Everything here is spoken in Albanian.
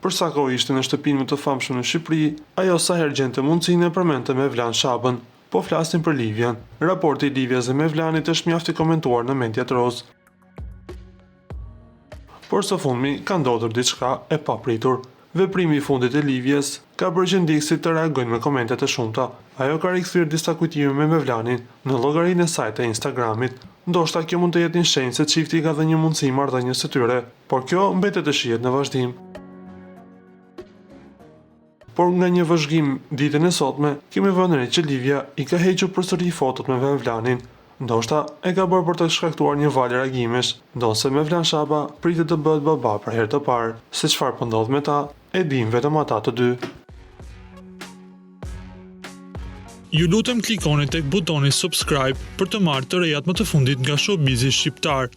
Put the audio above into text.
Për sa kohë ishte në shtëpinë më të famshme në Shqipëri, ajo sa herë gjente mundësinë e përmendte Mevlan Shabën. Po flasin për Livian. Raporti i Livias dhe Mevlanit është mjaft i komentuar në mediat roz. Por së fundmi ka ndodhur diçka e papritur. Veprimi i fundit e Livias ka bërë që ndjekësit të reagojnë me komentet e shumta. Ajo ka rikthyer disa kujtime me Mevlanin në llogarinë e saj të Instagramit. Ndoshta kjo mund të jetë një shenjë se çifti ka dhënë një mundësi marrëdhënies së tyre, por kjo mbetet të shihet në vazhdim. Por nga një vëzhgim ditën e sotme, kemi vënë re që Livia i ka hequr përsëri fotot me Mevlanin. Ndoshta e ka bërë për të shkaktuar një valë reagimesh, ndonse Mevlan Shaba pritet të bëhet baba për herë të parë. Se çfarë po ndodh me ta, e dim vetëm ata të dy. Ju lutem klikoni tek butoni subscribe për të marrë të rejat më të fundit nga showbizi shqiptar.